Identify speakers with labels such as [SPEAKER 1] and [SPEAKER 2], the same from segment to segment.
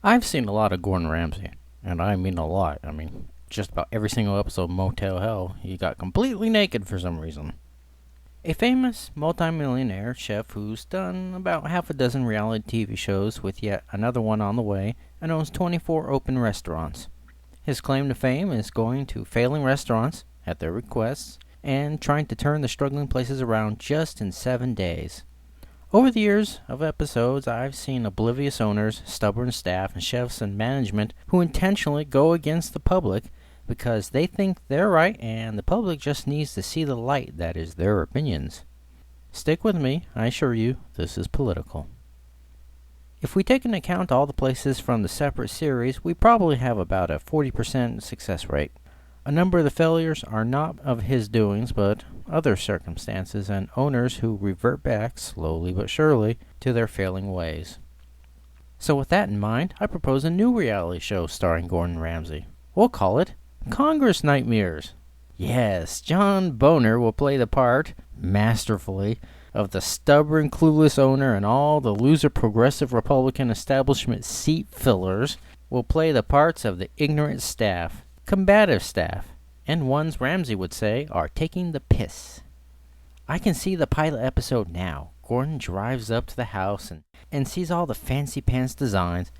[SPEAKER 1] I've seen a lot of Gordon Ramsay, and I mean a lot. I mean, just about every single episode of Motel Hell, he got completely naked for some reason. A famous multimillionaire chef who's done about half a dozen reality TV shows with yet another one on the way and owns 24 open restaurants. His claim to fame is going to failing restaurants, at their requests, and trying to turn the struggling places around just in 7 days. Over the years of episodes, I've seen oblivious owners, stubborn staff, and chefs and management who intentionally go against the public because they think they're right and the public just needs to see the light that is their opinions. Stick with me, I assure you, this is political. If we take into account all the places from the separate series, we probably have about a 40% success rate. A number of the failures are not of his doings, but other circumstances and owners who revert back, slowly but surely, to their failing ways. So with that in mind, I propose a new reality show starring Gordon Ramsay. We'll call it Congress Nightmares. Yes, John Boner will play the part, masterfully, of the stubborn, clueless owner, and all the loser progressive Republican establishment seat fillers will play the parts of the ignorant staff, combative staff, and ones Ramsay would say are taking the piss. I can see the pilot episode now. Gordon drives up to the house and sees all the fancy pants designs.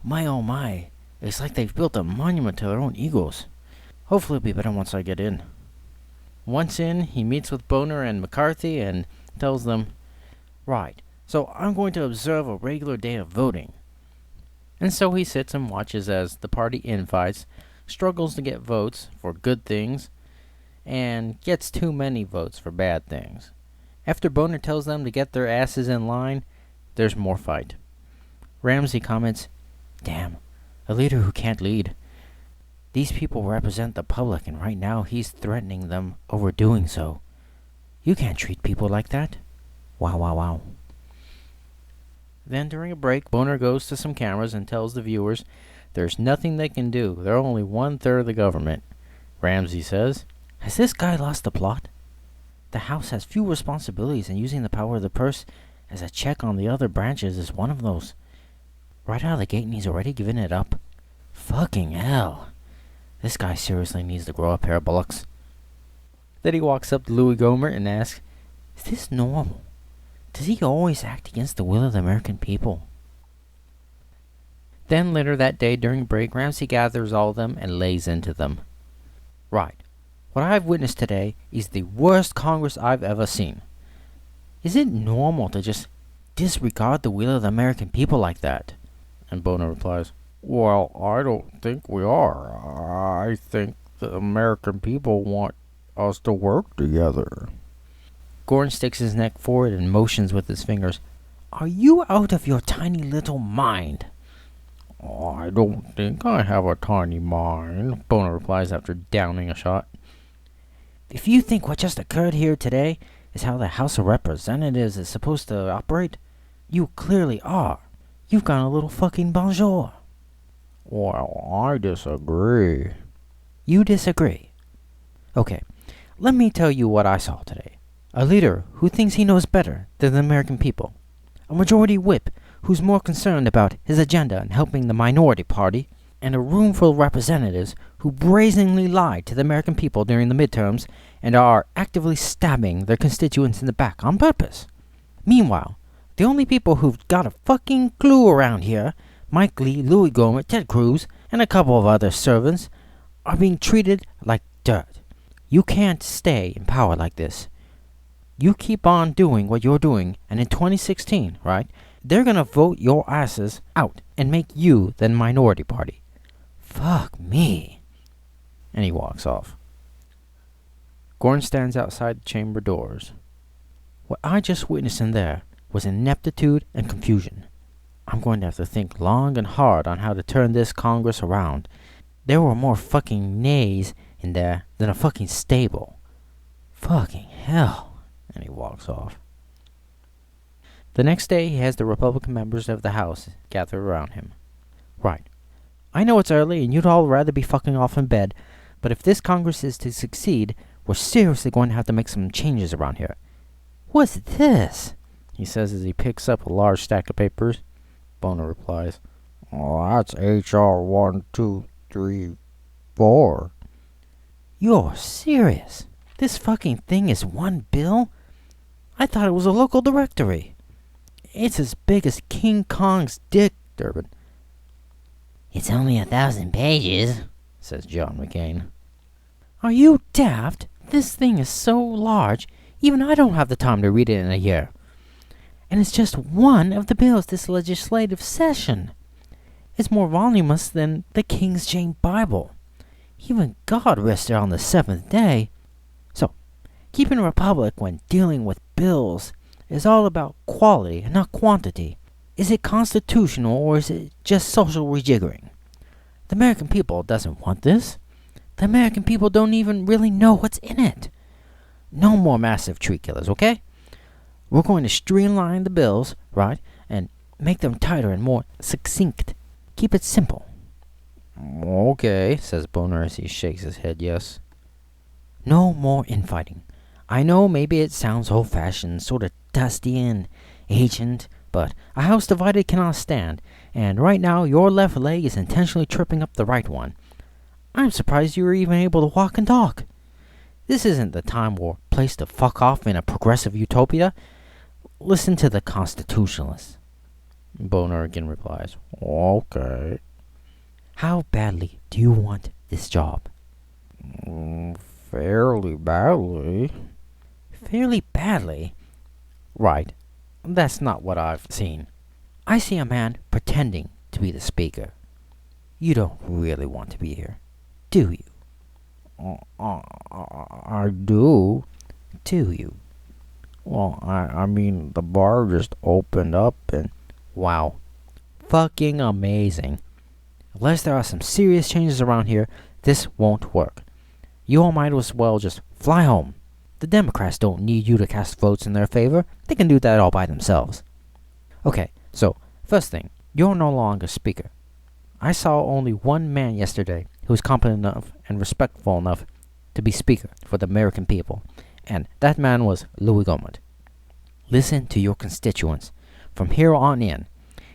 [SPEAKER 1] My oh my, it's like they've built a monument to their own egos. Hopefully it'll be better once I get in. Once in, he meets with Boner and McCarthy and tells them, "Right, so I'm going to observe a regular day of voting." And so he sits and watches as the party infights, struggles to get votes for good things, and gets too many votes for bad things. After Boner tells them to get their asses in line, there's more fight. Ramsay comments, "Damn, a leader who can't lead. These people represent the public, and right now he's threatening them over doing so. You can't treat people like that. Wow, wow, wow." Then during a break, Boner goes to some cameras and tells the viewers there's nothing they can do. They're only 1/3 of the government. Ramsay says, "Has this guy lost the plot? The House has few responsibilities, and using the power of the purse as a check on the other branches is one of those. Right out of the gate, and he's already given it up. Fucking hell. This guy seriously needs to grow a pair of bullocks." Then he walks up to Louis Gohmert and asks, "Is this normal? Does he always act against the will of the American people?" Then later that day during break, Ramsay gathers all of them and lays into them. "Right. What I've witnessed today is the worst Congress I've ever seen. Is it normal to just disregard the will of the American people like that?" And Boner replies, "Well, I don't think we are. I think the American people want us to work together." Gordon sticks his neck forward and motions with his fingers. "Are you out of your tiny little mind?" "I don't think I have a tiny mind," Boner replies after downing a shot. "If you think what just occurred here today is how the House of Representatives is supposed to operate, you clearly are. You've gone a little fucking bonjour." "Well, I disagree." "You disagree? Okay, let me tell you what I saw today. A leader who thinks he knows better than the American people. A majority whip who's more concerned about his agenda and helping the minority party. And a room full of representatives who brazenly lied to the American people during the midterms and are actively stabbing their constituents in the back on purpose. Meanwhile, the only people who've got a fucking clue around here, Mike Lee, Louis Gohmert, Ted Cruz, and a couple of other servants, are being treated like dirt. You can't stay in power like this. You keep on doing what you're doing, and in 2016, right, they're gonna vote your asses out and make you the minority party. Fuck me." And he walks off. Gordon stands outside the chamber doors. What I just witnessed in there was ineptitude and confusion. I'm going to have to think long and hard on how to turn this Congress around. There were more fucking nays in there than a fucking stable. Fucking hell. And he walks off. The next day, he has the Republican members of the House gather around him. "Right. I know it's early and you'd all rather be fucking off in bed, but if this Congress is to succeed, we're seriously going to have to make some changes around here. What's this?" he says as he picks up a large stack of papers. Boner replies, Oh, that's HR 1234. You're serious? This fucking thing is one bill? I thought it was a local directory. It's as big as King Kong's dick, Durbin.
[SPEAKER 2] It's only 1,000 pages, says John McCain.
[SPEAKER 1] Are you daft? This thing is so large, even I don't have the time to read it in a year. And it's just one of the bills this legislative session. It's more voluminous than the King James Bible. Even God rested on the seventh day. So, keeping a republic when dealing with bills is all about quality and not quantity. Is it constitutional or is it just social rejiggering? The American people doesn't want this. The American people don't even really know what's in it. No more massive tree killers, okay? We're going to streamline the bills, right, and make them tighter and more succinct. Keep it simple. Okay, says Boner as he shakes his head yes. No more infighting. I know maybe it sounds old-fashioned, sort of dusty and ancient, but a house divided cannot stand, and right now your left leg is intentionally tripping up the right one. I'm surprised you were even able to walk and talk. This isn't the time or place to fuck off in a progressive utopia. Listen to the constitutionalists. Boner again replies, okay. How badly do you want this job? Fairly badly. Fairly badly? Right. That's not what I've seen. I see a man pretending to be the speaker. You don't really want to be here, do you? I do. Do you? Well, I mean, the bar just opened up and... Wow. Fucking amazing. Unless there are some serious changes around here, this won't work. You all might as well just fly home. The Democrats don't need you to cast votes in their favor. They can do that all by themselves. Okay, so, first thing, you're no longer speaker. I saw only one man yesterday who was competent enough and respectful enough to be speaker for the American people, and that man was Louis Gohmert. Listen to your constituents from here on in,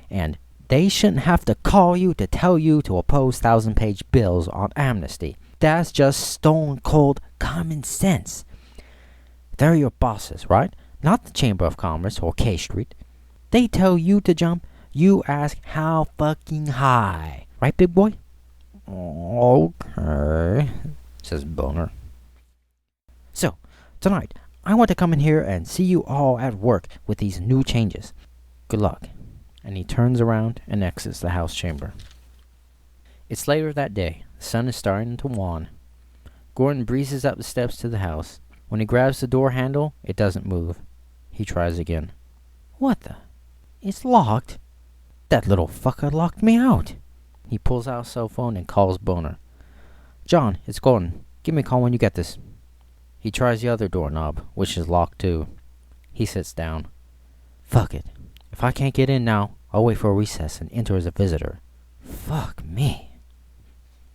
[SPEAKER 1] and they shouldn't have to call you to tell you to oppose 1,000-page bills on amnesty. That's just stone-cold common sense. They're your bosses, right? Not the Chamber of Commerce or K Street. They tell you to jump, you ask how fucking high. Right, big boy? Okay, says Boner. So, tonight, I want to come in here and see you all at work with these new changes. Good luck. And he turns around and exits the house chamber. It's later that day. The sun is starting to wane. Gordon breezes up the steps to the house. When he grabs the door handle, it doesn't move. He tries again. What the? It's locked? That little fucker locked me out. He pulls out a cell phone and calls Boner. John, it's Gordon. Give me a call when you get this. He tries the other doorknob, which is locked too. He sits down. Fuck it. If I can't get in now, I'll wait for a recess and enter as a visitor. Fuck me.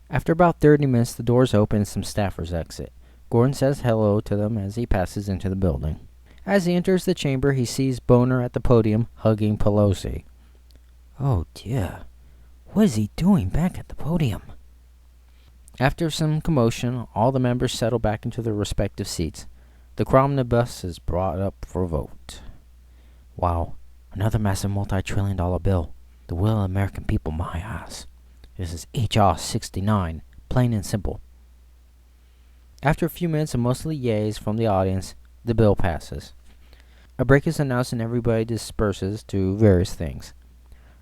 [SPEAKER 1] After about 30 minutes, the doors open and some staffers exit. Gordon says hello to them as he passes into the building. As he enters the chamber, he sees Boner at the podium hugging Pelosi. Oh dear. What is he doing back at the podium? After some commotion, all the members settle back into their respective seats. The omnibus is brought up for vote. Wow. Another massive multi-trillion-dollar bill. The will of the American people, my ass. This is H.R. 69, plain and simple. After a few minutes of mostly yays from the audience, the bill passes. A break is announced and everybody disperses to various things.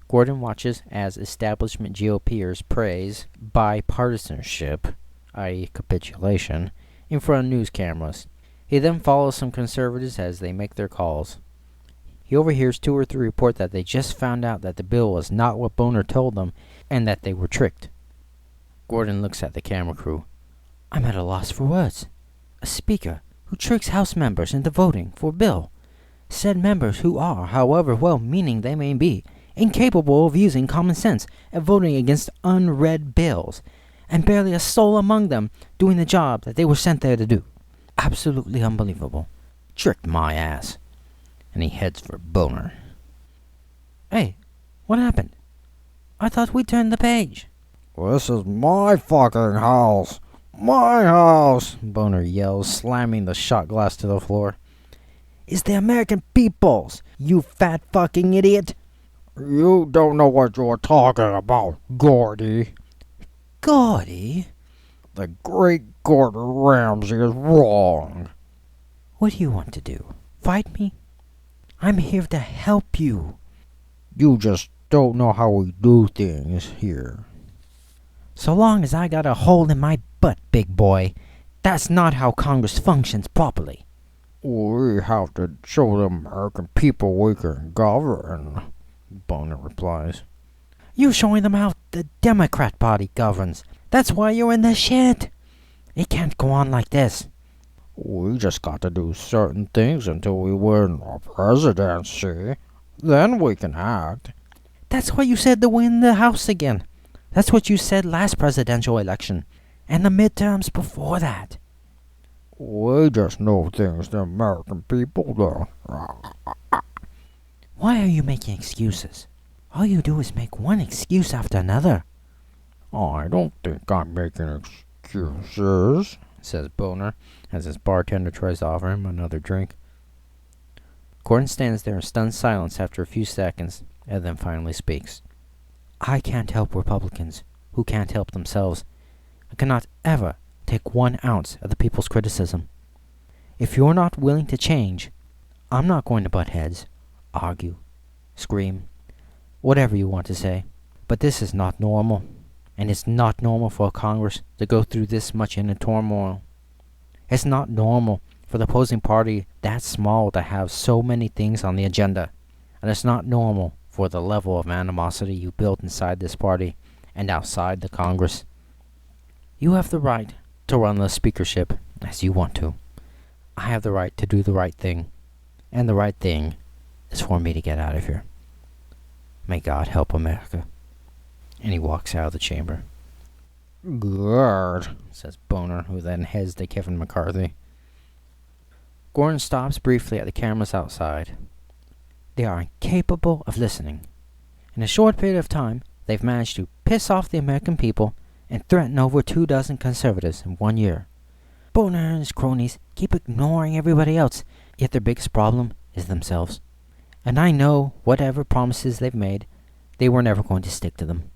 [SPEAKER 1] Gordon watches as establishment GOPers praise bipartisanship, i.e. capitulation, in front of news cameras. He then follows some conservatives as they make their calls. He overhears 2 or 3 report that they just found out that the bill was not what Boner told them and that they were tricked. Gordon looks at the camera crew. I'm at a loss for words. A speaker who tricks House members into voting for a bill. Said members who are, however well-meaning they may be, incapable of using common sense and voting against unread bills, and barely a soul among them doing the job that they were sent there to do. Absolutely unbelievable. Tricked my ass. And he heads for Boner. Hey, what happened?
[SPEAKER 2] I thought we turned the page.
[SPEAKER 1] This is my fucking house. My house, Boner yells, slamming the shot glass to the floor.
[SPEAKER 2] It's the American people's, you fat fucking idiot.
[SPEAKER 1] You don't know what you're talking about, Gordy.
[SPEAKER 2] Gordy?
[SPEAKER 1] The great Gordon Ramsay is wrong.
[SPEAKER 2] What do you want to do? Fight me? I'm here to help you.
[SPEAKER 1] You just don't know how we do things here.
[SPEAKER 2] So long as I got a hole in my butt, big boy, that's not how Congress functions properly.
[SPEAKER 1] We have to show the American people we can govern, Boner replies.
[SPEAKER 2] You're showing them how the Democrat Party governs. That's why you're in the shit. It can't go on like this.
[SPEAKER 1] We just got to do certain things until we win the presidency. Then we can act.
[SPEAKER 2] That's what you said to win the House again. That's what you said last presidential election. And the midterms before that.
[SPEAKER 1] We just know things the American people don't.
[SPEAKER 2] Why are you making excuses? All you do is make one excuse after another.
[SPEAKER 1] I don't think I'm making excuses, says Boner, as his bartender tries to offer him another drink.
[SPEAKER 2] Gordon stands there in stunned silence after a few seconds, and then finally speaks. I can't help Republicans who can't help themselves. I cannot ever take 1 ounce of the people's criticism. If you're not willing to change, I'm not going to butt heads, argue, scream, whatever you want to say. But this is not normal, and it's not normal for Congress to go through this much inner turmoil. It's not normal for the opposing party that small to have so many things on the agenda, and it's not normal for the level of animosity you built inside this party and outside the Congress. You have the right to run the speakership as you want to. I have the right to do the right thing, and the right thing is for me to get out of here. May God help America. And he walks out of the chamber.
[SPEAKER 1] Good,
[SPEAKER 2] Says Boner, who then heads to Kevin McCarthy. Gordon stops briefly at the cameras outside. They are incapable of listening. In a short period of time, they've managed to piss off the American people and threaten over 24 conservatives in 1 year. Boner and his cronies keep ignoring everybody else, yet their biggest problem is themselves. And I know whatever promises they've made, they were never going to stick to them.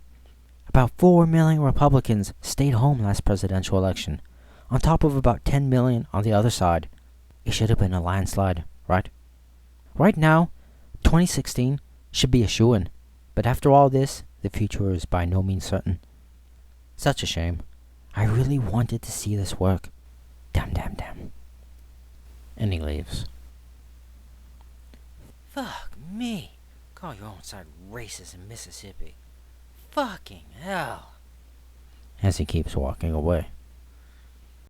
[SPEAKER 2] About 4 million Republicans stayed home last presidential election, on top of about 10 million on the other side. It should have been a landslide, right? Right now, 2016 should be a shoo-in, but after all this, the future is by no means certain. Such a shame. I really wanted to see this work. Damn. And he leaves. Fuck me. Call your own side racist in Mississippi. Fucking hell. As he keeps walking away.